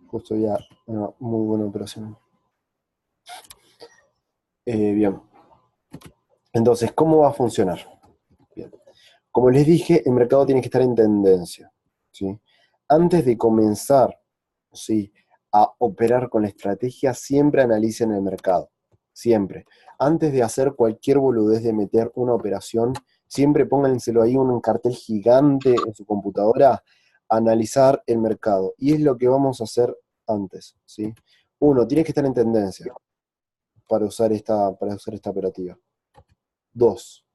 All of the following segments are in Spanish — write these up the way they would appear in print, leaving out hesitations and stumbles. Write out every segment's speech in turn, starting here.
Justo ya, una muy buena operación. Bien, entonces, ¿cómo va a funcionar? Bien. Como les dije, el mercado tiene que estar en tendencia, ¿sí? Antes de comenzar, ¿sí?, a operar con la estrategia, siempre analicen el mercado, siempre. Antes de hacer cualquier boludez de meter una operación, siempre pónganselo ahí un cartel gigante en su computadora, analizar el mercado. Y es lo que vamos a hacer antes, ¿sí? Uno, tiene que estar en tendencia para usar esta operativa. Dos,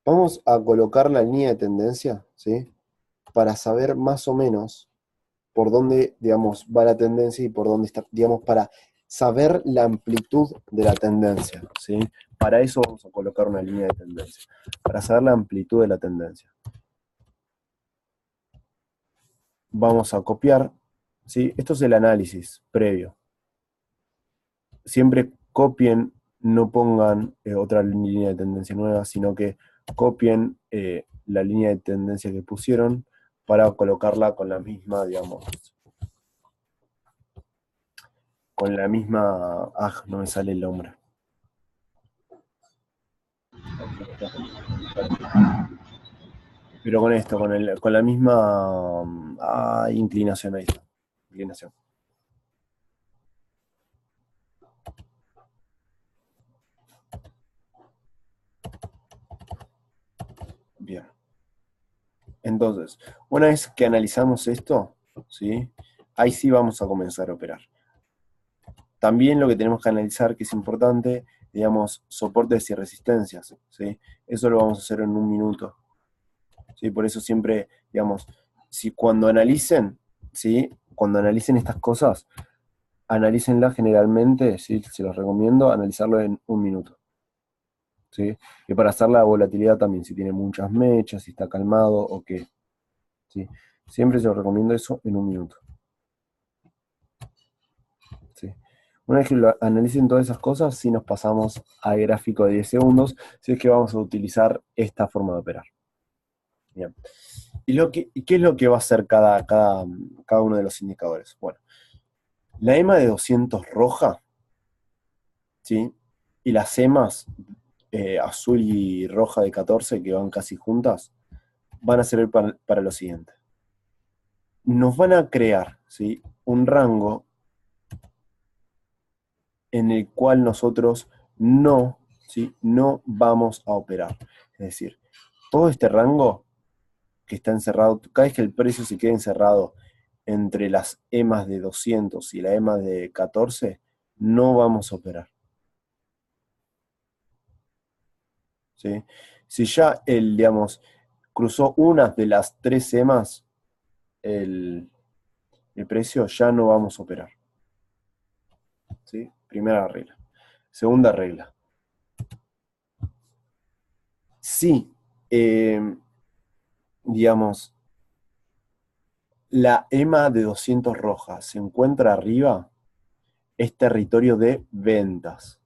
vamos a colocar la línea de tendencia, ¿sí?, para saber más o menos por dónde, digamos, va la tendencia y por dónde está, digamos, para saber la amplitud de la tendencia, ¿sí? Para eso vamos a colocar una línea de tendencia, para saber la amplitud de la tendencia. Vamos a copiar, ¿sí? Esto es el análisis previo. Siempre copien, no pongan otra línea de tendencia nueva, sino que copien la línea de tendencia que pusieron para colocarla con la misma, digamos, con la misma... Ah, no me sale el nombre. Pero con esto, con la misma inclinación, ahí está. Inclinación. Bien. Entonces, una vez que analizamos esto, ¿sí?, ahí sí vamos a comenzar a operar. También lo que tenemos que analizar, que es importante, digamos, soportes y resistencias, ¿sí? Eso lo vamos a hacer en un minuto, ¿sí? Por eso siempre, digamos, si cuando analicen, ¿sí?, cuando analicen estas cosas, analícenlas generalmente, ¿sí?, se los recomiendo, analizarlo en un minuto, ¿sí? Y para hacer la volatilidad también, si tiene muchas mechas, si está calmado o qué, ¿sí? Siempre se los recomiendo eso en un minuto, ¿sí? Una vez que lo analicen todas esas cosas, sí nos pasamos al gráfico de 10 segundos, si es que vamos a utilizar esta forma de operar. Bien. ¿Y qué es lo que va a hacer cada uno de los indicadores? Bueno, la EMA de 200 roja, ¿sí?, y las EMAs azul y roja de 14, que van casi juntas, van a servir para lo siguiente. Nos van a crear, ¿sí?, un rango en el cual nosotros no, ¿sí?, no vamos a operar. Es decir, todo este rango que está encerrado, cada vez que el precio se quede encerrado entre las EMAs de 200 y la EMA de 14, no vamos a operar, ¿sí? Si ya digamos, cruzó una de las tres EMAs, el, el precio, ya no vamos a operar, ¿sí? Primera regla. Segunda regla. Si, digamos, la EMA de 200 roja se encuentra arriba, es territorio de ventas,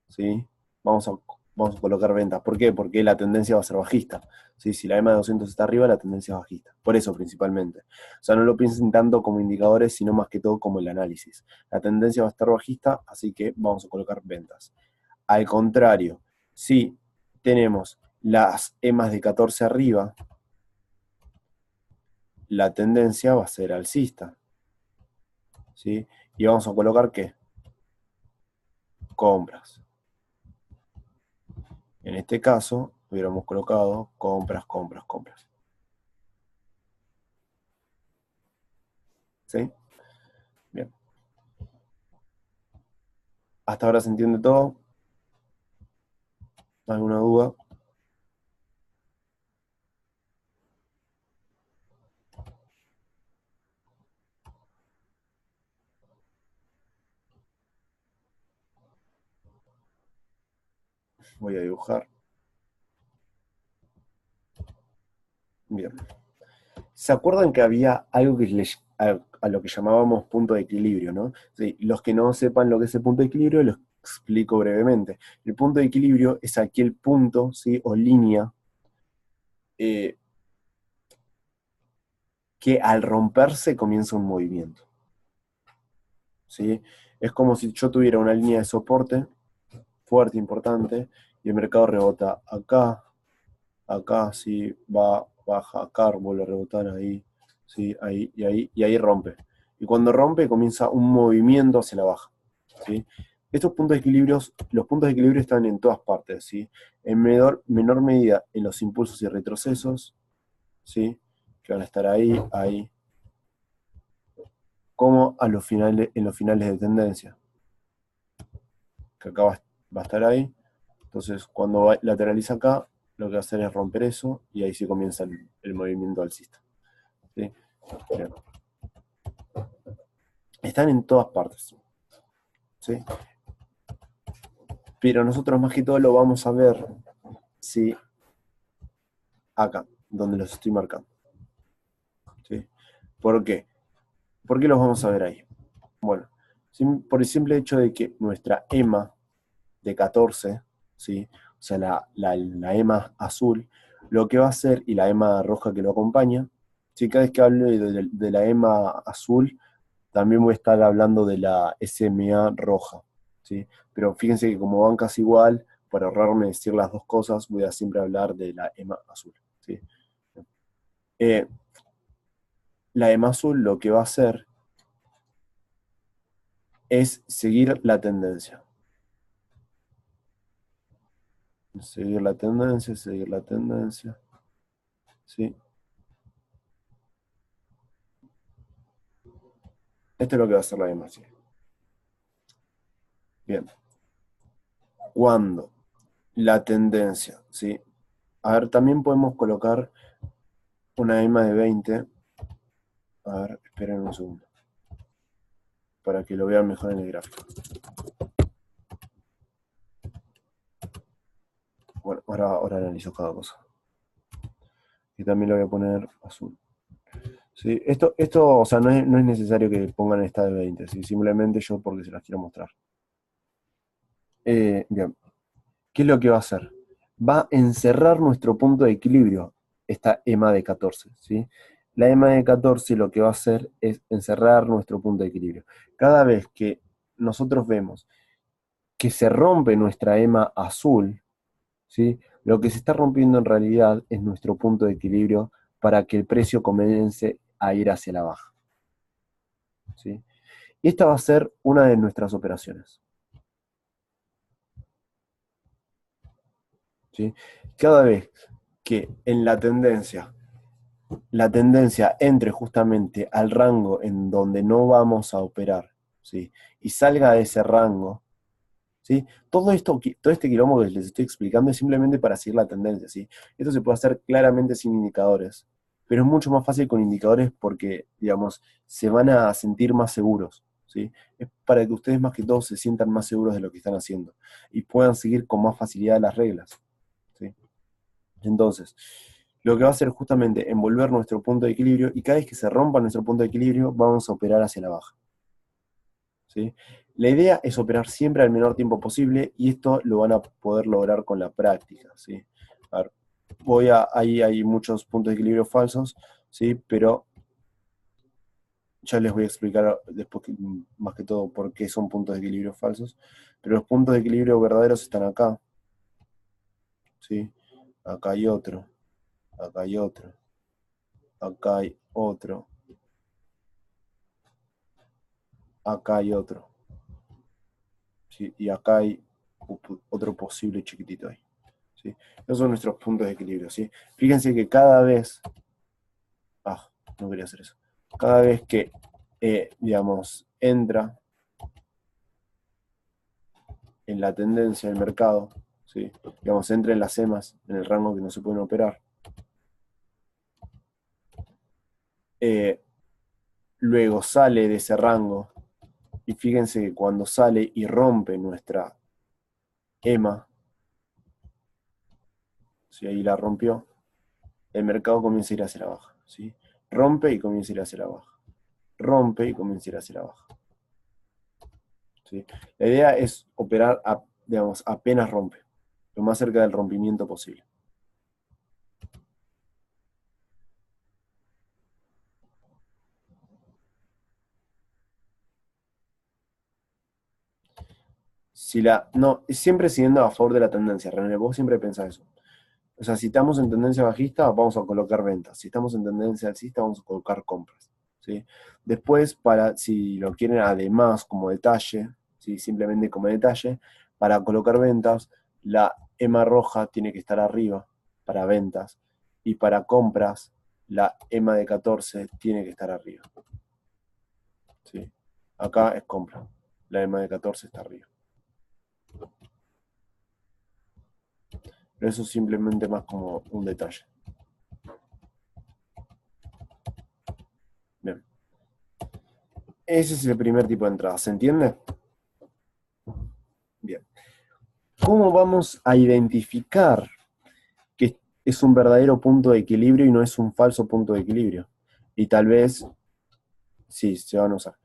¿sí? Vamos a, vamos a colocar ventas. ¿Por qué? Porque la tendencia va a ser bajista, ¿sí? Si la EMA de 200 está arriba, la tendencia es bajista. Por eso principalmente. O sea, no lo piensen tanto como indicadores, sino más que todo como el análisis. La tendencia va a estar bajista, así que vamos a colocar ventas. Al contrario, si tenemos las EMAs de 14 arriba, la tendencia va a ser alcista, ¿sí? Y vamos a colocar ¿qué? Compras. En este caso, hubiéramos colocado compras, compras, compras. ¿Sí? Bien. ¿Hasta ahora se entiende todo? ¿Alguna duda? Voy a dibujar. Bien. ¿Se acuerdan que había algo a lo que llamábamos punto de equilibrio, ¿no? Sí, los que no sepan lo que es el punto de equilibrio, lo explico brevemente. El punto de equilibrio es aquel punto, ¿sí?, o línea, eh, que al romperse comienza un movimiento. ¿Sí? Es como si yo tuviera una línea de soporte fuerte, importante, y el mercado rebota acá, acá, sí, va, baja, acá, vuelve a rebotar ahí, sí, ahí, y ahí rompe. Y cuando rompe comienza un movimiento hacia la baja, ¿sí? Estos puntos de equilibrio, los puntos de equilibrio están en todas partes, ¿sí? En menor medida en los impulsos y retrocesos, ¿sí? Que van a estar ahí, ahí, como a los finales, en los finales de tendencia, que acá va a estar ahí. Entonces, cuando lateraliza acá, lo que va a hacer es romper eso y ahí sí comienza el movimiento alcista. ¿Sí? Bien. Están en todas partes. ¿Sí? Pero nosotros más que todo lo vamos a ver, ¿sí? Acá, donde los estoy marcando. ¿Sí? ¿Por qué? ¿Por qué los vamos a ver ahí? Bueno, por el simple hecho de que nuestra EMA de 14, ¿sí? O sea, la EMA azul, lo que va a hacer, y la EMA roja que lo acompaña, ¿sí? Cada vez que hablo de la EMA azul, también voy a estar hablando de la SMA roja, ¿sí? Pero fíjense que como van casi igual, para ahorrarme decir las dos cosas, voy a siempre hablar de la EMA azul, ¿sí? Eh, la EMA azul lo que va a hacer es seguir la tendencia. Seguir la tendencia, seguir la tendencia, ¿sí? Esto es lo que va a hacer la EMA azul. Bien. Cuando la tendencia, ¿sí? A ver, también podemos colocar una EMA de 20. A ver, esperen un segundo, para que lo vean mejor en el gráfico. Bueno, ahora analizo cada cosa. Y también lo voy a poner azul. ¿Sí? Esto, o sea, no es necesario que pongan esta de 20, ¿sí? Simplemente yo porque se las quiero mostrar. Bien, ¿qué es lo que va a hacer? Va a encerrar nuestro punto de equilibrio, esta EMA de 14, ¿sí? La EMA de 14 lo que va a hacer es encerrar nuestro punto de equilibrio. Cada vez que nosotros vemos que se rompe nuestra EMA azul, ¿sí? Lo que se está rompiendo en realidad es nuestro punto de equilibrio para que el precio comience a ir hacia la baja, ¿sí? Y esta va a ser una de nuestras operaciones, ¿sí? Cada vez que en la tendencia entre justamente al rango en donde no vamos a operar, ¿sí? Y salga de ese rango, ¿sí? Todo este quilombo que les estoy explicando es simplemente para seguir la tendencia, ¿sí? Esto se puede hacer claramente sin indicadores, pero es mucho más fácil con indicadores porque, digamos, se van a sentir más seguros, ¿sí? Es para que ustedes más que todo se sientan más seguros de lo que están haciendo y puedan seguir con más facilidad las reglas, ¿sí? Entonces, lo que va a hacer justamente envolver nuestro punto de equilibrio y cada vez que se rompa nuestro punto de equilibrio vamos a operar hacia la baja, ¿sí? La idea es operar siempre al menor tiempo posible y esto lo van a poder lograr con la práctica, ¿sí? A ver, ahí hay muchos puntos de equilibrio falsos, ¿sí? Pero ya les voy a explicar después más que todo por qué son puntos de equilibrio falsos. Pero los puntos de equilibrio verdaderos están acá, ¿sí? Acá hay otro, acá hay otro, acá hay otro, acá hay otro, ¿sí? Y acá hay otro posible chiquitito ahí, ¿sí? Esos son nuestros puntos de equilibrio, ¿sí? Fíjense que cada vez, no quería hacer eso, cada vez que, digamos, entra en la tendencia del mercado, ¿sí? Digamos, entra en las EMAs, en el rango que no se pueden operar, luego sale de ese rango, y fíjense que cuando sale y rompe nuestra EMA, si ahí la rompió, el mercado comienza a ir hacia la baja, ¿sí? Rompe y comienza a ir hacia la baja. Rompe y comienza a ir hacia la baja, ¿sí? La idea es operar, digamos, apenas rompe, lo más cerca del rompimiento posible. No, siempre siguiendo a favor de la tendencia, René, vos siempre pensás eso. O sea, si estamos en tendencia bajista, vamos a colocar ventas. Si estamos en tendencia alcista, vamos a colocar compras. ¿Sí? Después, si lo quieren además como detalle, ¿sí? Simplemente como detalle, para colocar ventas, la EMA roja tiene que estar arriba para ventas. Y para compras, la EMA de 14 tiene que estar arriba. ¿Sí? Acá es compra. La EMA de 14 está arriba. Pero eso es simplemente más como un detalle. Bien. Ese es el primer tipo de entrada. ¿Se entiende? Bien. ¿Cómo vamos a identificar que es un verdadero punto de equilibrio y no es un falso punto de equilibrio? Y tal vez, sí, se van a usar.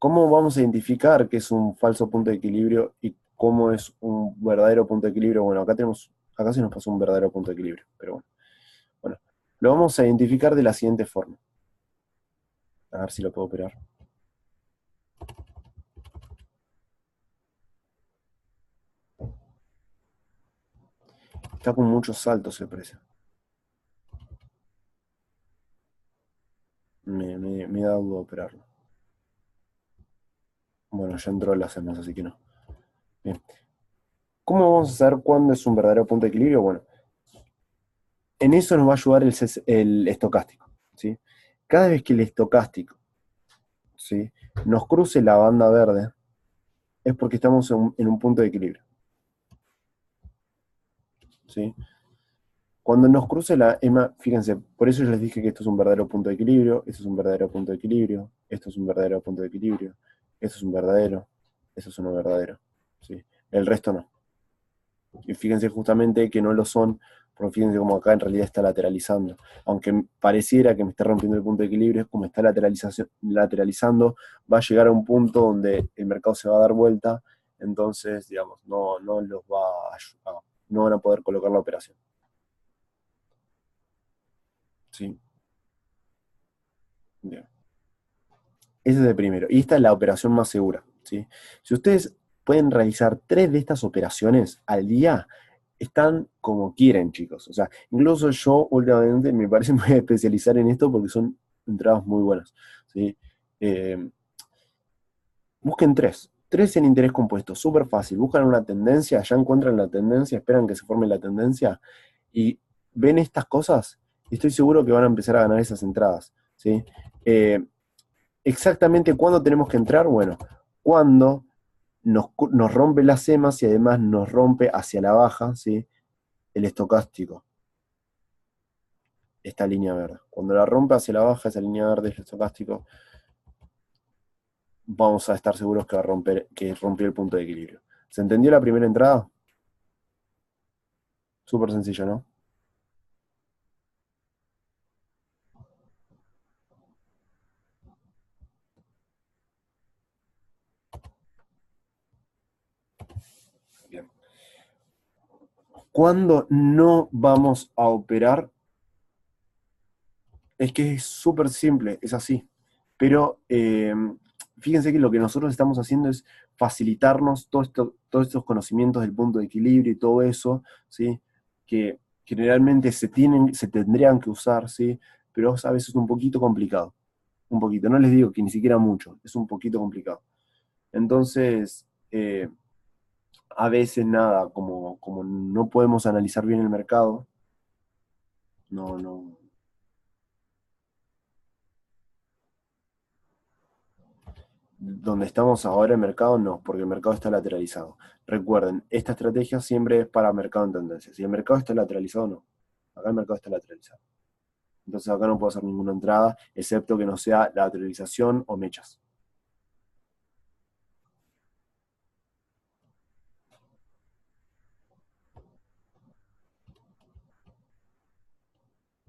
¿Cómo vamos a identificar que es un falso punto de equilibrio y cómo es un verdadero punto de equilibrio? Bueno, acá se nos pasó un verdadero punto de equilibrio, pero bueno. Bueno, lo vamos a identificar de la siguiente forma. A ver si lo puedo operar. Está con muchos saltos el precio. Me da duda operarlo. Bueno, ya entró las EMAs, así que no. Bien. ¿Cómo vamos a saber cuándo es un verdadero punto de equilibrio? Bueno, en eso nos va a ayudar el estocástico, ¿sí? Cada vez que el estocástico, ¿sí?, nos cruce la banda verde, es porque estamos en un punto de equilibrio, ¿sí? Cuando nos cruce la EMA, fíjense, por eso yo les dije que esto es un verdadero punto de equilibrio, esto es un verdadero punto de equilibrio, esto es un verdadero punto de equilibrio, esto es un verdadero, esto es uno verdadero, ¿sí? El resto no. Y fíjense justamente que no lo son, porque fíjense como acá en realidad está lateralizando. Aunque pareciera que me está rompiendo el punto de equilibrio, es como está lateralizando, va a llegar a un punto donde el mercado se va a dar vuelta, entonces, digamos, no los va a ayudar, no van a poder colocar la operación. ¿Sí? Bien. Ese es el primero. Y esta es la operación más segura, ¿sí? Si ustedes pueden realizar 3 de estas operaciones al día, están como quieren, chicos. O sea, incluso yo últimamente me parece muy especializar en esto porque son entradas muy buenas, ¿sí? Eh, Busquen 3. 3 en interés compuesto, súper fácil. Buscan una tendencia, ya encuentran la tendencia, esperan que se forme la tendencia y ven estas cosas y estoy seguro que van a empezar a ganar esas entradas, ¿sí? Eh, Exactamente cuándo tenemos que entrar, bueno, cuando nos rompe las EMAs y además nos rompe hacia la baja, ¿sí?, el estocástico, esta línea verde. Cuando la rompe hacia la baja, esa línea verde, el estocástico, vamos a estar seguros que va a romper, que rompió el punto de equilibrio. ¿Se entendió la primera entrada? Súper sencillo, ¿no? Bien. Cuando no vamos a operar, es que es súper simple, es así. Pero fíjense que lo que nosotros estamos haciendo es facilitarnos todos estos conocimientos del punto de equilibrio y todo eso, ¿sí?, que generalmente se tendrían que usar, ¿sí?, pero a veces es un poquito complicado. Un poquito, no les digo que ni siquiera mucho, es un poquito complicado. Entonces, a veces nada, como no podemos analizar bien el mercado, no, donde estamos ahora en mercado, no, porque el mercado está lateralizado. Recuerden, esta estrategia siempre es para mercado en tendencia. Si el mercado está lateralizado, no. Acá el mercado está lateralizado. Entonces acá no puedo hacer ninguna entrada, excepto que no sea lateralización o mechas.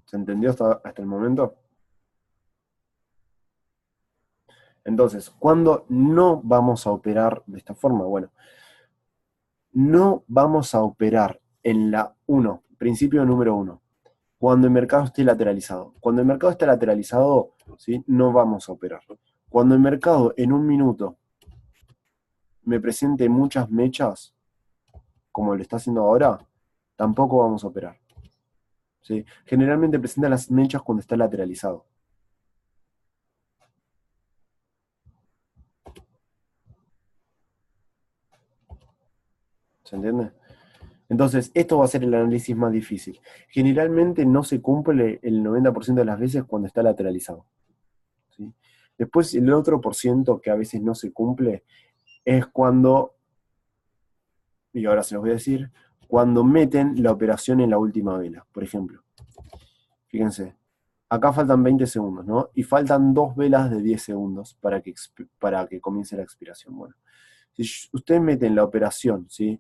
¿Se entendió hasta el momento? Entonces, ¿cuándo no vamos a operar de esta forma? Bueno, no vamos a operar en la 1, principio número 1, cuando el mercado esté lateralizado. Cuando el mercado está lateralizado, ¿sí?, no vamos a operar. Cuando el mercado en un minuto me presente muchas mechas, como lo está haciendo ahora, tampoco vamos a operar. ¿Sí? Generalmente presenta las mechas cuando está lateralizado. ¿Se entiende? Entonces, esto va a ser el análisis más difícil. Generalmente no se cumple el 90% de las veces cuando está lateralizado. ¿Sí? Después, el otro por ciento que a veces no se cumple es cuando, y ahora se los voy a decir, cuando meten la operación en la última vela. Por ejemplo, fíjense, acá faltan 20 segundos, ¿no? Y faltan dos velas de 10 segundos para que comience la expiración. Bueno, si ustedes meten la operación, ¿sí?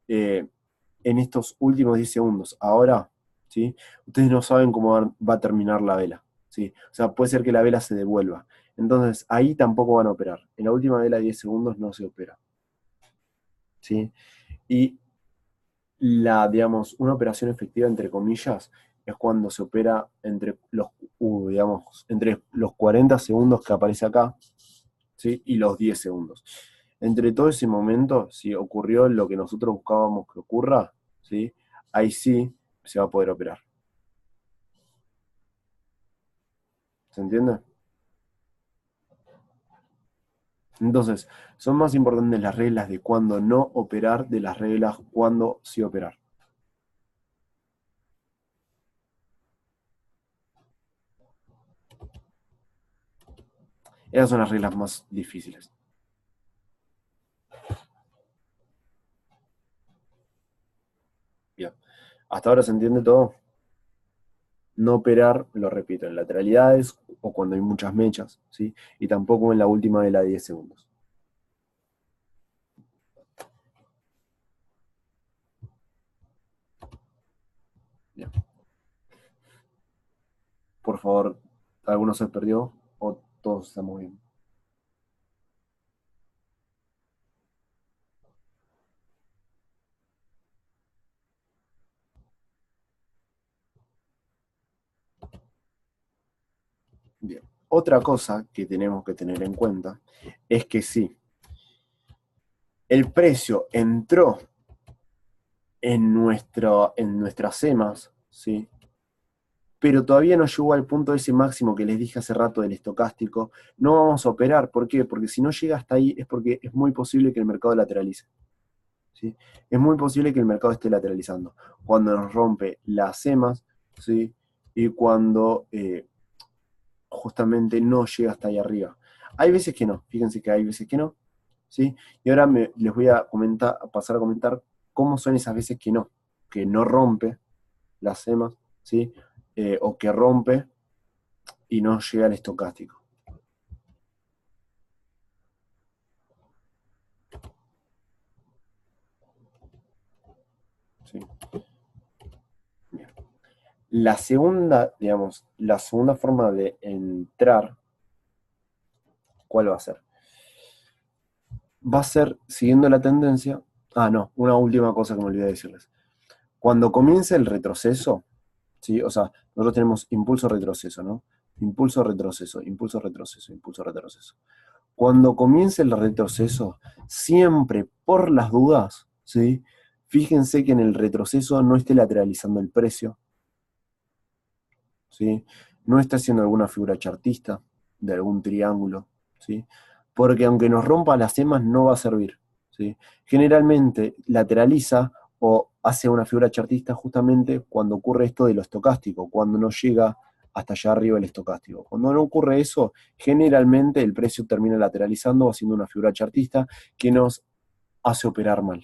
Eh, en estos últimos 10 segundos, ahora, ¿sí? Ustedes no saben cómo va a terminar la vela, ¿sí? O sea, puede ser que la vela se devuelva. Entonces, ahí tampoco van a operar. En la última vela de 10 segundos no se opera, ¿sí? Y digamos, una operación efectiva, entre comillas, es cuando se opera digamos, entre los 40 segundos que aparece acá, ¿sí? Y los 10 segundos. Entre todo ese momento, si ocurrió lo que nosotros buscábamos que ocurra, ¿sí? Ahí sí se va a poder operar. ¿Se entiende? Entonces, son más importantes las reglas de cuándo no operar de las reglas cuándo sí operar. Esas son las reglas más difíciles. Bien. ¿Hasta ahora se entiende todo? No operar, lo repito, en lateralidades o cuando hay muchas mechas, ¿sí? Y tampoco en la última de la 10 segundos. Bien. Por favor, ¿alguno se perdió o todos estamos bien? Bien. Otra cosa que tenemos que tener en cuenta es que si el precio entró en nuestras semas, ¿sí? Pero todavía no llegó al punto ese máximo que les dije hace rato del estocástico, no vamos a operar. ¿Por qué? Porque si no llega hasta ahí es porque es muy posible que el mercado lateralice. ¿Sí? Es muy posible que el mercado esté lateralizando. Cuando nos rompe las semas, ¿sí? Y cuando justamente no llega hasta ahí arriba. Hay veces que no, fíjense que hay veces que no, ¿sí? Y ahora les voy a pasar a comentar cómo son esas veces que no rompe las semas, ¿sí? O que rompe y no llega al estocástico. ¿Sí? Bien. La segunda, digamos, la segunda forma de entrar, ¿cuál va a ser? Va a ser siguiendo la tendencia. Ah, no, una última cosa que me olvidé de decirles. Cuando comience el retroceso, ¿sí? O sea, nosotros tenemos impulso retroceso, ¿no? Impulso retroceso, impulso retroceso, impulso retroceso. Cuando comience el retroceso, siempre por las dudas, ¿sí? Fíjense que en el retroceso no esté lateralizando el precio, ¿sí? No está haciendo alguna figura chartista de algún triángulo, ¿sí? Porque aunque nos rompa las semas no va a servir, ¿sí? Generalmente lateraliza o hace una figura chartista justamente cuando ocurre esto de lo estocástico, cuando no llega hasta allá arriba el estocástico. Cuando no ocurre eso, generalmente el precio termina lateralizando o haciendo una figura chartista que nos hace operar mal,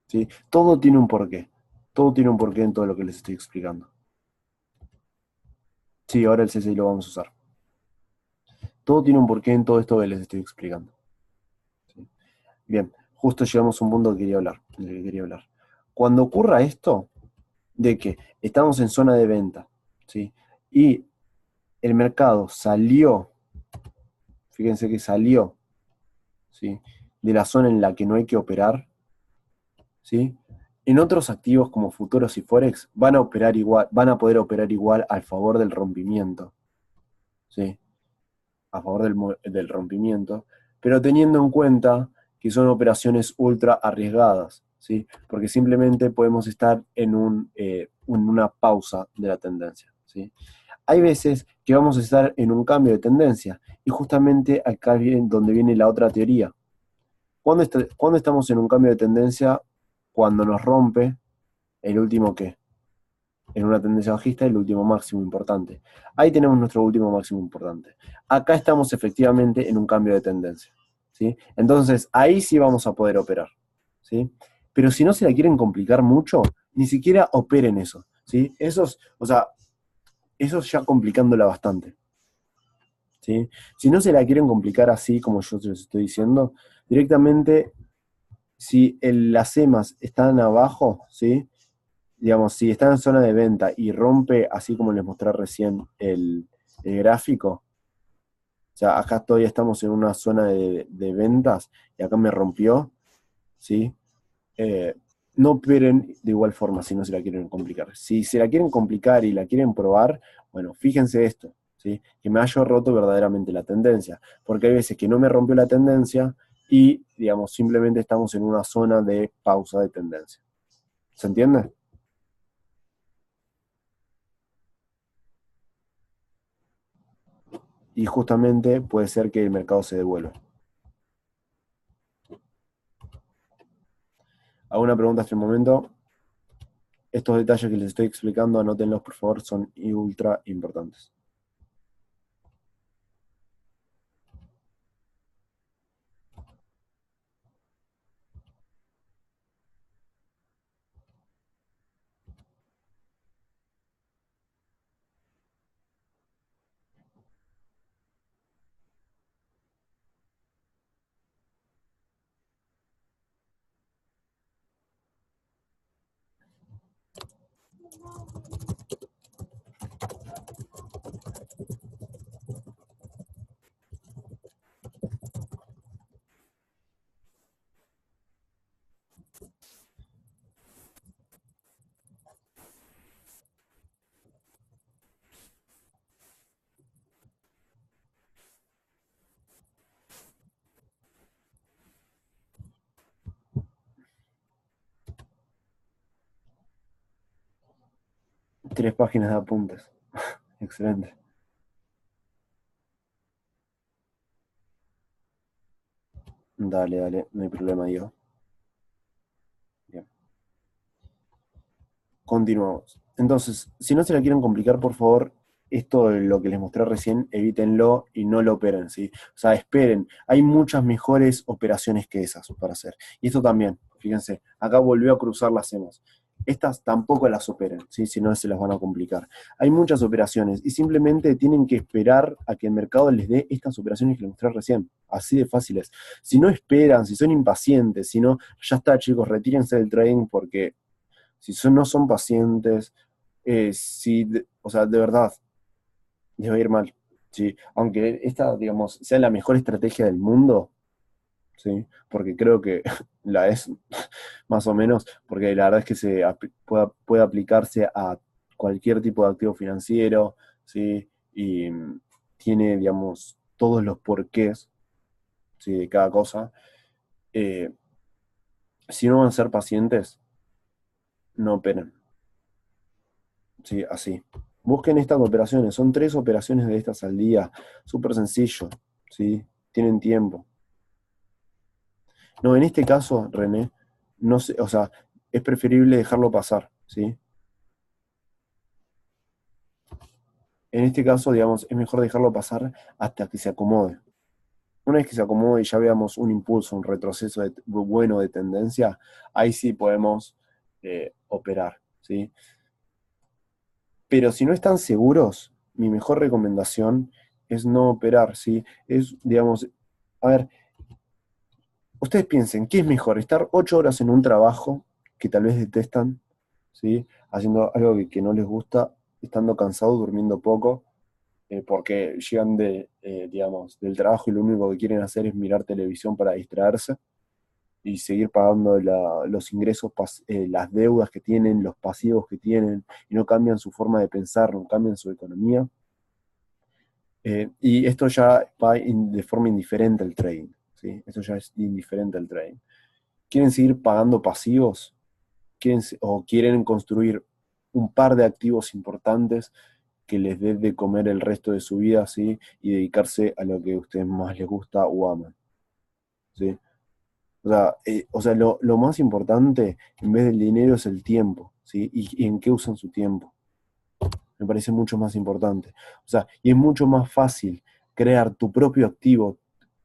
¿sí? Todo tiene un porqué. Todo tiene un porqué en todo lo que les estoy explicando. Sí, ahora el CCI lo vamos a usar. Todo tiene un porqué en todo esto que les estoy explicando. ¿Sí? Bien, justo llegamos a un punto que quería hablar, del que quería hablar. Cuando ocurra esto, de que estamos en zona de venta, ¿sí? Y el mercado salió, fíjense que salió, ¿sí? De la zona en la que no hay que operar, ¿sí? En otros activos como futuros y forex van a operar igual, van a poder operar igual al favor del rompimiento, ¿sí? a favor del rompimiento, pero teniendo en cuenta que son operaciones ultra arriesgadas, ¿sí? Porque simplemente podemos estar en una pausa de la tendencia, ¿sí? Hay veces que vamos a estar en un cambio de tendencia, y justamente acá viene donde viene la otra teoría. ¿Cuándo estamos en un cambio de tendencia? Cuando nos rompe el último qué, en una tendencia bajista, el último máximo importante. Ahí tenemos nuestro último máximo importante. Acá estamos efectivamente en un cambio de tendencia, ¿sí? Entonces, ahí sí vamos a poder operar, ¿sí? Pero si no se la quieren complicar mucho, ni siquiera operen eso, ¿sí? O sea, eso ya complicándola bastante, ¿sí? Si no se la quieren complicar así como yo les estoy diciendo, directamente, si las EMAs están abajo, ¿sí? Digamos, si está en zona de venta y rompe, así como les mostré recién el gráfico, o sea, acá todavía estamos en una zona de ventas y acá me rompió, ¿sí? Eh, no operen de igual forma si no se la quieren complicar. Si se la quieren complicar y la quieren probar, bueno, fíjense esto, ¿sí? Que me haya roto verdaderamente la tendencia, porque hay veces que no me rompió la tendencia y, digamos, simplemente estamos en una zona de pausa de tendencia. ¿Se entiende? Y justamente puede ser que el mercado se devuelva. ¿Alguna pregunta hasta el momento? Estos detalles que les estoy explicando, anótenlos por favor, son ultra importantes. Tres páginas de apuntes. Excelente. Dale, dale, no hay problema, Diego. Bien. Continuamos. Entonces, si no se la quieren complicar, por favor, esto de lo que les mostré recién, evítenlo y no lo operen, ¿sí? O sea, esperen. Hay muchas mejores operaciones que esas para hacer. Y esto también, fíjense, acá volvió a cruzar las EMAs. Estas tampoco las operen, ¿sí? Si no se las van a complicar. Hay muchas operaciones y simplemente tienen que esperar a que el mercado les dé estas operaciones que les mostré recién. Así de fáciles. Si no esperan, si son impacientes, si no, ya está, chicos, retírense del trading porque no son pacientes, o sea, de verdad, les va a ir mal. ¿Sí? Aunque esta, digamos, sea la mejor estrategia del mundo, ¿sí? Porque creo que la es más o menos, porque la verdad es que puede aplicarse a cualquier tipo de activo financiero, ¿sí? Y tiene, digamos, todos los porqués, ¿sí? De cada cosa. Eh, si no van a ser pacientes, no operen. Sí, así. Busquen estas operaciones. Son tres operaciones de estas al día. Súper sencillo. ¿Sí? Tienen tiempo. No, en este caso, René, no sé, o sea, es preferible dejarlo pasar. ¿Sí? En este caso, digamos, es mejor dejarlo pasar hasta que se acomode. Una vez que se acomode y ya veamos un impulso, un retroceso bueno de tendencia, ahí sí podemos operar. ¿Sí? Pero si no están seguros, mi mejor recomendación es no operar, ¿sí? Es, digamos, a ver, ustedes piensen, ¿qué es mejor? ¿Estar 8 horas en un trabajo que tal vez detestan, ¿sí? Haciendo algo que no les gusta, estando cansados, durmiendo poco, porque llegan digamos, del trabajo y lo único que quieren hacer es mirar televisión para distraerse y seguir pagando los ingresos, las deudas que tienen, los pasivos que tienen, y no cambian su forma de pensar, no cambian su economía? Y esto ya va de forma indiferente al trading, ¿sí? Esto ya es indiferente al trading. ¿Quieren seguir pagando pasivos? ¿O quieren construir un par de activos importantes que les dé de comer el resto de su vida, ¿sí? Y dedicarse a lo que a ustedes más les gusta o aman, ¿sí? O sea, lo más importante en vez del dinero es el tiempo, ¿sí? Y en qué usan su tiempo. Me parece mucho más importante. O sea, y es mucho más fácil crear tu propio activo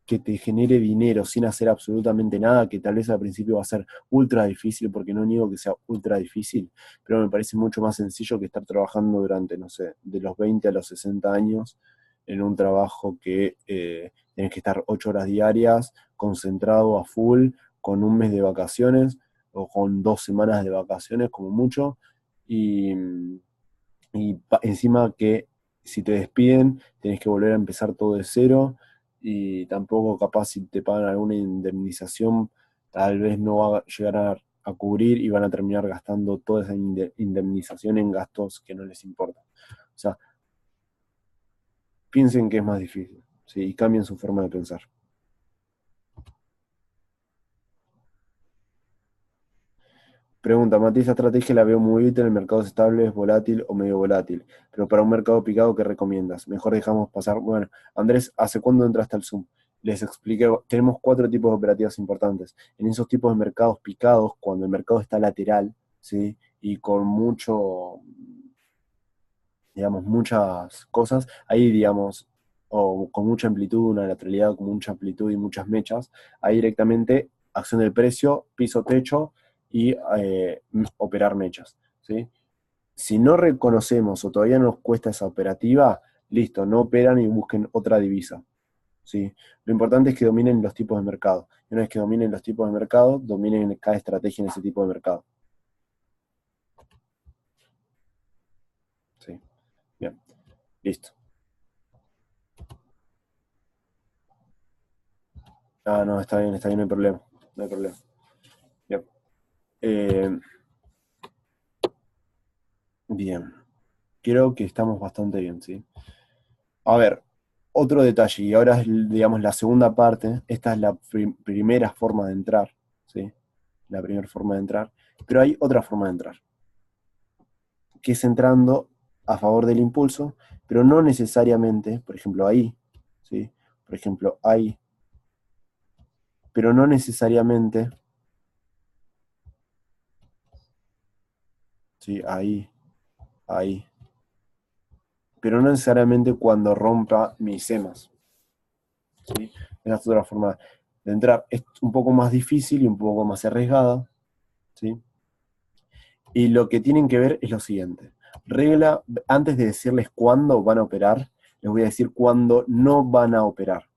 que te genere dinero sin hacer absolutamente nada, que tal vez al principio va a ser ultra difícil, porque no niego que sea ultra difícil, pero me parece mucho más sencillo que estar trabajando durante, no sé, de los 20 a los 60 años en un trabajo que tenés que estar 8 horas diarias, concentrado a full, con un mes de vacaciones o con 2 semanas de vacaciones como mucho, y, encima que si te despiden tenés que volver a empezar todo de cero, y tampoco capaz si te pagan alguna indemnización, tal vez no va a llegar a cubrir y van a terminar gastando toda esa indemnización en gastos que no les importan. O sea, piensen que es más difícil, ¿sí? Y cambien su forma de pensar. Pregunta, Mati, esa estrategia la veo muy útil en mercados estables, volátil o medio volátil, pero para un mercado picado, ¿qué recomiendas? Mejor dejamos pasar. Bueno, Andrés, ¿hace cuándo entraste al Zoom? Les expliqué, tenemos 4 tipos de operativas importantes. En esos tipos de mercados picados, cuando el mercado está lateral, ¿sí? Y con mucho, digamos, muchas cosas, ahí, digamos, o con mucha amplitud, una lateralidad con mucha amplitud y muchas mechas, ahí directamente acción del precio, piso techo y operar mechas, ¿sí? Si no reconocemos o todavía nos cuesta esa operativa, listo, no operan y busquen otra divisa, ¿sí? Lo importante es que dominen los tipos de mercado. Y una vez que dominen los tipos de mercado, dominen cada estrategia en ese tipo de mercado. ¿Sí? Bien, listo. Ah, no, está bien, no hay problema. No hay problema. Bien. Eh, bien. Creo que estamos bastante bien, ¿sí? A ver, otro detalle, y ahora es, digamos, la segunda parte. Esta es la primera forma de entrar, ¿sí? La primera forma de entrar. Pero hay otra forma de entrar, que es entrando a favor del impulso, pero no necesariamente, por ejemplo, ahí, ¿sí? Por ejemplo, ahí, pero no necesariamente, ¿sí? Ahí, ahí, pero no necesariamente cuando rompa mis semas, ¿sí? Esa es otra forma de entrar. Es un poco más difícil y un poco más arriesgada, ¿sí? Y lo que tienen que ver es lo siguiente. Regla, antes de decirles cuándo van a operar, les voy a decir cuándo no van a operar.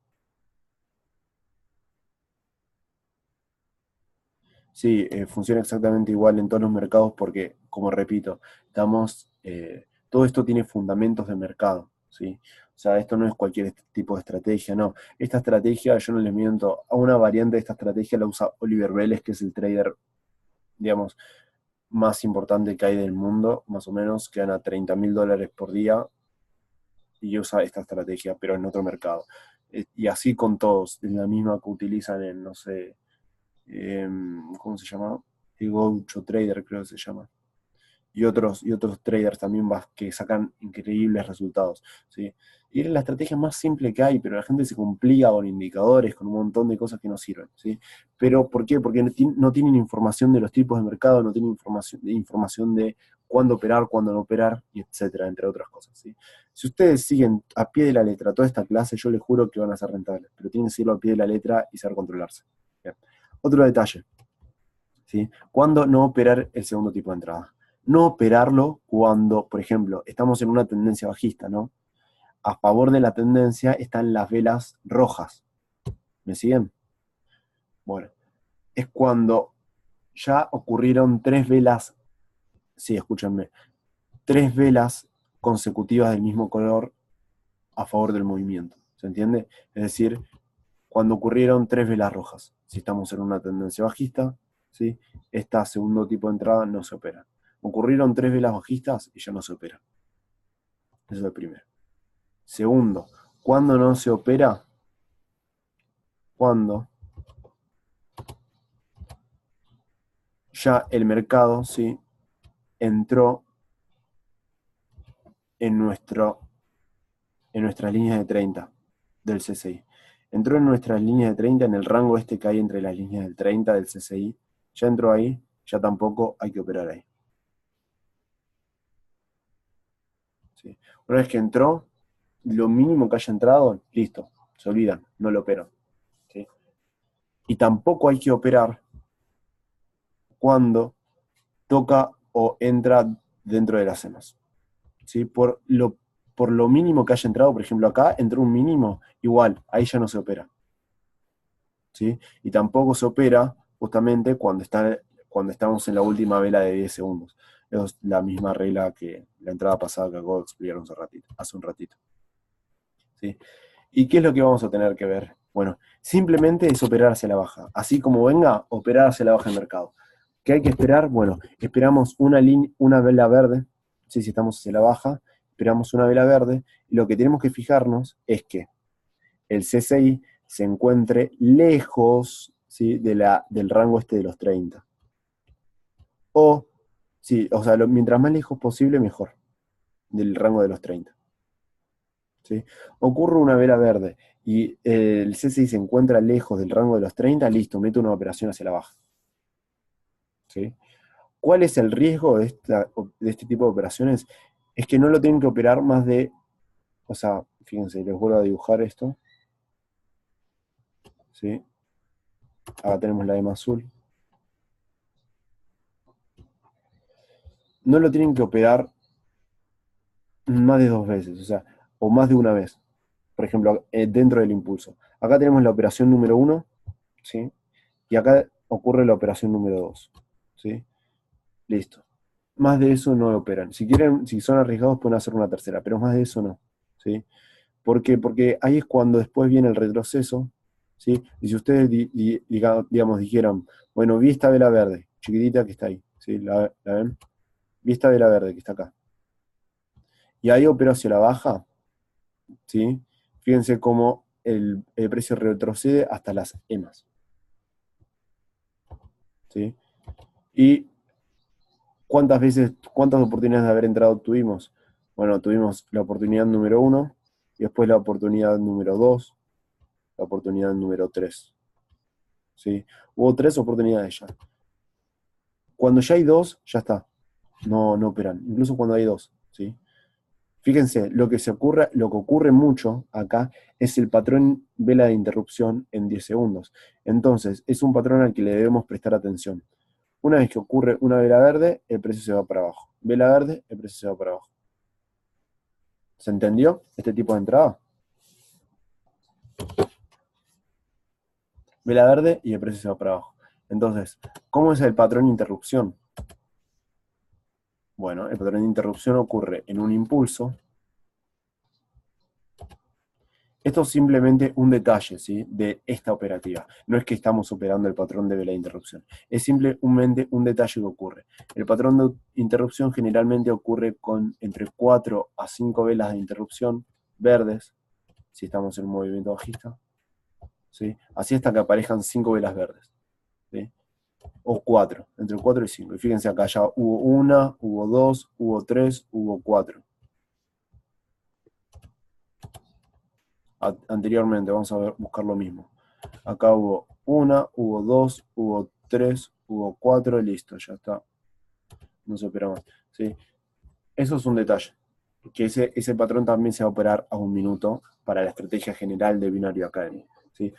Sí, funciona exactamente igual en todos los mercados porque, como repito, todo esto tiene fundamentos de mercado, ¿sí? O sea, esto no es cualquier tipo de estrategia, no. Esta estrategia, yo no les miento, a una variante de esta estrategia la usa Oliver Vélez, que es el trader, digamos, más importante que hay del mundo, más o menos, que gana $30.000 por día y usa esta estrategia, pero en otro mercado. Y así con todos, es la misma que utilizan en, no sé, ¿cómo se llama? Goucho Trader creo que se llama. Y otros traders también que sacan increíbles resultados, ¿sí? Y es la estrategia más simple que hay, pero la gente se complica con indicadores, con un montón de cosas que no sirven, ¿sí? ¿Pero por qué? Porque no tienen información de los tipos de mercado, no tienen información de cuándo operar, cuándo no operar, y etcétera, entre otras cosas, ¿sí? Si ustedes siguen a pie de la letra toda esta clase, yo les juro que van a ser rentables, pero tienen que seguirlo a pie de la letra y saber controlarse. Bien. Otro detalle, ¿sí? ¿Cuándo no operar el segundo tipo de entrada? No operarlo cuando, por ejemplo, estamos en una tendencia bajista, ¿no? A favor de la tendencia están las velas rojas. ¿Me siguen? Bueno, es cuando ya ocurrieron 3 velas, sí, escúchenme, 3 velas consecutivas del mismo color a favor del movimiento. ¿Se entiende? Es decir, cuando ocurrieron 3 velas rojas. Si estamos en una tendencia bajista, ¿sí? Esta segundo tipo de entrada no se opera. Ocurrieron 3 velas bajistas y ya no se opera. Eso es el primero. Segundo, ¿Cuándo no se opera? Cuando ya el mercado, ¿sí?, entró en, en nuestras líneas de 30 del CCI. Entró en nuestras líneas de 30, en el rango este que hay entre las líneas del 30 del CCI. Ya entró ahí, ya tampoco hay que operar ahí. ¿Sí? Una vez que entró, lo mínimo que haya entrado, listo, se olvidan, no lo operan. ¿Sí? Y tampoco hay que operar cuando toca o entra dentro de las EMAs. ¿Sí? Por lo mínimo que haya entrado, por ejemplo, acá entró un mínimo, igual, ahí ya no se opera. ¿Sí? Y tampoco se opera justamente cuando estamos en la última vela de 10 segundos. Es la misma regla que la entrada pasada que acabo de explicar hace un ratito. ¿Sí? ¿Y qué es lo que vamos a tener que ver? Bueno, simplemente es operar hacia la baja. Así como venga, operar hacia la baja del mercado. ¿Qué hay que esperar? Bueno, esperamos una vela verde, ¿sí? Si estamos hacia la baja, esperamos una vela verde, y lo que tenemos que fijarnos es que el CCI se encuentre lejos, ¿sí?, del rango este de los 30. O, sí, o sea, mientras más lejos posible, mejor, del rango de los 30. ¿Sí? Ocurre una vela verde y el CCI se encuentra lejos del rango de los 30, listo, meto una operación hacia la baja. ¿Sí? ¿Cuál es el riesgo de este tipo de operaciones? Es que no lo tienen que operar más de, o sea, fíjense, les vuelvo a dibujar esto. ¿Sí? Acá tenemos la EMA azul. No lo tienen que operar más de 2 veces, o sea, o más de una vez. Por ejemplo, dentro del impulso. Acá tenemos la operación número 1, ¿sí? Y acá ocurre la operación número 2, ¿sí? Listo. Más de eso no lo operan. Si quieren, si son arriesgados, pueden hacer una tercera, pero más de eso no, ¿sí? ¿Por qué? Porque ahí es cuando después viene el retroceso, ¿sí? Y si ustedes, digamos, dijeran, bueno, vi esta vela verde, chiquitita que está ahí, ¿sí? ¿La ven? Vi esta vela verde que está acá. Y ahí operó hacia la baja, ¿sí? Fíjense cómo el precio retrocede hasta las EMAs, ¿sí? Y cuántas oportunidades de haber entrado tuvimos. Bueno, tuvimos la oportunidad número 1, y después la oportunidad número 2, la oportunidad número 3, ¿sí? Hubo 3 oportunidades ya. Cuando ya hay 2, ya está. No operan, incluso cuando hay 2, ¿sí? Fíjense, lo que ocurre mucho acá es el patrón vela de interrupción en 10 segundos. Entonces, es un patrón al que le debemos prestar atención. Una vez que ocurre una vela verde, el precio se va para abajo. Vela verde, el precio se va para abajo. ¿Se entendió este tipo de entrada? Vela verde y el precio se va para abajo. Entonces, ¿cómo es el patrón de interrupción? Bueno, el patrón de interrupción ocurre en un impulso. Esto es simplemente un detalle, ¿sí?, de esta operativa. No es que estamos operando el patrón de vela de interrupción. Es simplemente un detalle que ocurre. El patrón de interrupción generalmente ocurre con entre 4 a 5 velas de interrupción verdes, si estamos en un movimiento bajista, ¿sí? Así hasta que aparezcan 5 velas verdes, ¿sí? O 4, entre 4 y 5. Y fíjense acá, ya hubo 1, hubo 2, hubo 3, hubo 4. Anteriormente, vamos a buscar lo mismo. Acá hubo 1, hubo 2, hubo 3, hubo 4, listo, ya está. No se opera más, ¿sí? Eso es un detalle, que ese patrón también se va a operar a un minuto para la estrategia general de Binario Academy, ¿sí?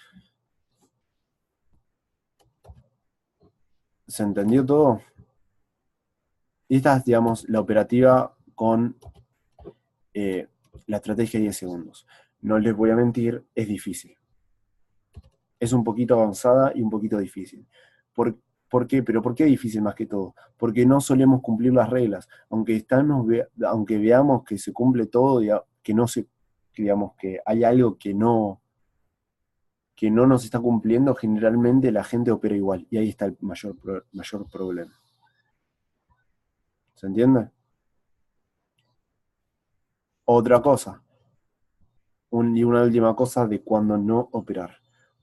¿Se entendió todo? Esta es, digamos, la operativa con la estrategia de 10 segundos. No les voy a mentir, es difícil. Es un poquito avanzada y un poquito difícil. ¿Por qué? ¿Pero por qué difícil más que todo? Porque no solemos cumplir las reglas. Aunque veamos que se cumple todo, que no se, digamos que hay algo que no nos está cumpliendo, generalmente la gente opera igual. Y ahí está el mayor problema. ¿Se entiende? Otra cosa. y una última cosa de cuándo no operar.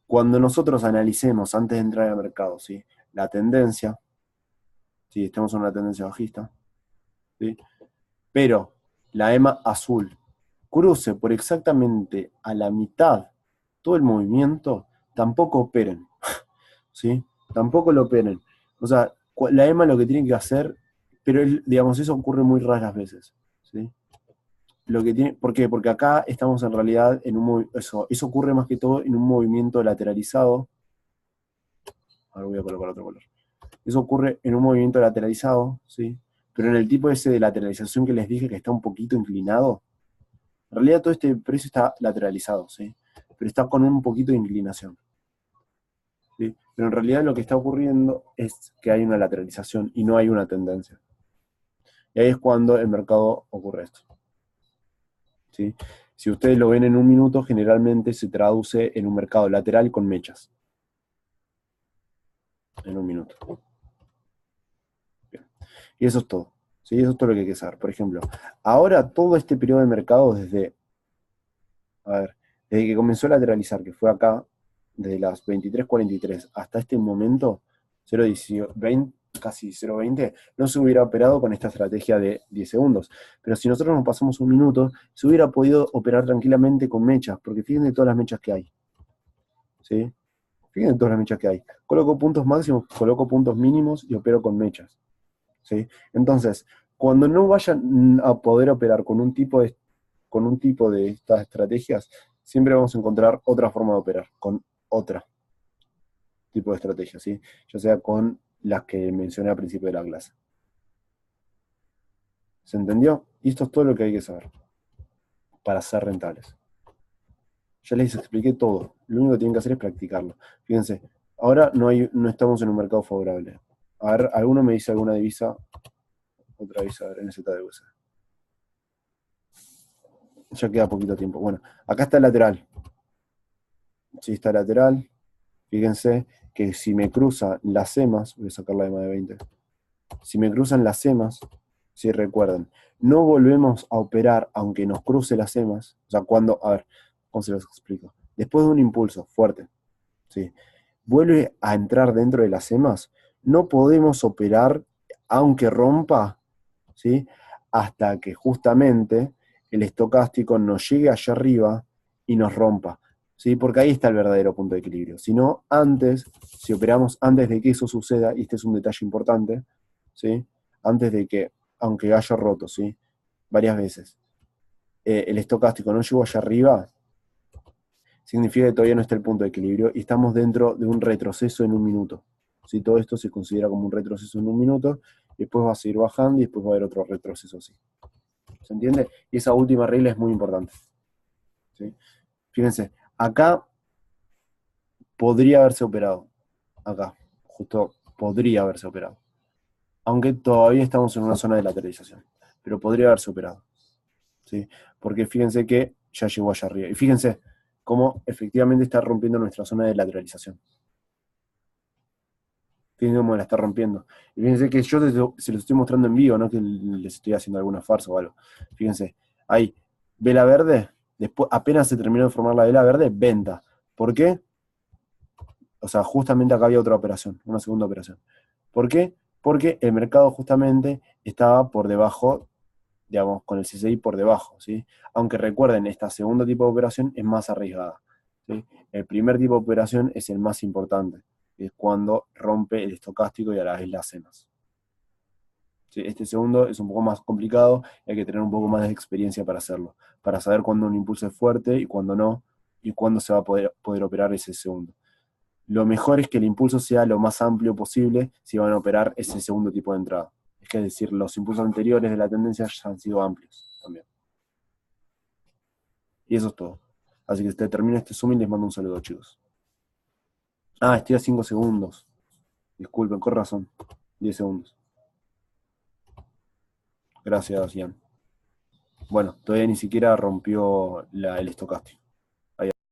Cuando nosotros analicemos antes de entrar al mercado, ¿sí? La tendencia, si estamos en una tendencia bajista, ¿sí? Pero la EMA azul cruce por exactamente a la mitad todo el movimiento, tampoco operen, ¿sí? Tampoco lo operen. O sea, la EMA lo que tiene que hacer, pero digamos, eso ocurre muy raras veces, ¿sí? ¿Por qué? Porque acá estamos en realidad en eso ocurre más que todo en un movimiento lateralizado. Ahora voy a colocar otro color. Eso ocurre en un movimiento lateralizado, ¿sí? Pero en el tipo ese de lateralización que les dije que está un poquito inclinado, en realidad todo este precio está lateralizado, ¿sí? Pero está con un poquito de inclinación, ¿sí? Pero en realidad lo que está ocurriendo es que hay una lateralización y no hay una tendencia. Y ahí es cuando el mercado ocurre esto, ¿sí? Si ustedes lo ven en un minuto, generalmente se traduce en un mercado lateral con mechas. En un minuto. Bien. Y eso es todo. ¿Sí? Eso es todo lo que hay que saber. Por ejemplo, ahora todo este periodo de mercado desde que comenzó a lateralizar, que fue acá, desde las 23:43 hasta este momento, 0,20, casi 0,20, no se hubiera operado con esta estrategia de 10 segundos. Pero si nosotros nos pasamos un minuto, se hubiera podido operar tranquilamente con mechas, porque fíjense todas las mechas que hay. ¿Sí? Fíjense todas las mechas que hay. Coloco puntos máximos, coloco puntos mínimos y opero con mechas. ¿Sí? Entonces, cuando no vayan a poder operar con un tipo de estas estrategias, siempre vamos a encontrar otra forma de operar, con otro tipo de estrategia, ¿sí? Ya sea con las que mencioné al principio de la clase. ¿Se entendió? Y esto es todo lo que hay que saber para ser rentables. Ya les expliqué todo. Lo único que tienen que hacer es practicarlo. Fíjense, ahora no estamos en un mercado favorable. A ver, ¿alguno me dice alguna divisa? Otra divisa, a ver, NZDUS. Ya queda poquito tiempo. Bueno, acá está el lateral. Sí, está lateral. Fíjense que si me cruzan las EMAs, voy a sacar la EMA de 20. Si me cruzan las EMAs, si recuerden, no volvemos a operar aunque nos cruce las EMAs. O sea, a ver, ¿cómo se los explico? Después de un impulso fuerte, ¿sí? Vuelve a entrar dentro de las EMAs, no podemos operar aunque rompa, ¿sí? Hasta que justamente el estocástico nos llegue allá arriba y nos rompa, ¿sí? Porque ahí está el verdadero punto de equilibrio. Si no, si operamos antes de que eso suceda, y este es un detalle importante, ¿sí? Antes de que, aunque haya roto, ¿sí? Varias veces, el estocástico no llegó allá arriba, significa que todavía no está el punto de equilibrio y estamos dentro de un retroceso en un minuto. ¿Sí? Todo esto se considera como un retroceso en un minuto, y después va a seguir bajando y después va a haber otro retroceso así. ¿Se entiende? Y esa última regla es muy importante. ¿Sí? Fíjense, acá podría haberse operado. Acá, justo podría haberse operado. Aunque todavía estamos en una zona de lateralización. Pero podría haberse operado. ¿Sí? Porque fíjense que ya llegó allá arriba. Y fíjense cómo efectivamente está rompiendo nuestra zona de lateralización. Fíjense cómo la está rompiendo. Y fíjense que yo se los estoy mostrando en vivo, no que les estoy haciendo alguna farsa o algo. Fíjense, ahí, vela verde, después apenas se terminó de formar la vela verde, venta. ¿Por qué? O sea, justamente acá había otra operación, una segunda operación. ¿Por qué? Porque el mercado justamente estaba por debajo, digamos, con el CCI por debajo, ¿sí? Aunque recuerden, esta segunda tipo de operación es más arriesgada, ¿sí? El primer tipo de operación es el más importante, que es cuando rompe el estocástico y a la vez las EMAs. ¿Sí? Este segundo es un poco más complicado y hay que tener un poco más de experiencia para hacerlo, para saber cuándo un impulso es fuerte y cuándo no, y cuándo se va a poder operar ese segundo. Lo mejor es que el impulso sea lo más amplio posible si van a operar ese segundo tipo de entrada. Es decir, los impulsos anteriores de la tendencia ya han sido amplios también. Y eso es todo. Así que termino este zoom y les mando un saludo, chicos. Ah, estoy a 5 segundos. Disculpen, con razón. 10 segundos. Gracias, Ian. Bueno, todavía ni siquiera rompió el estocástico.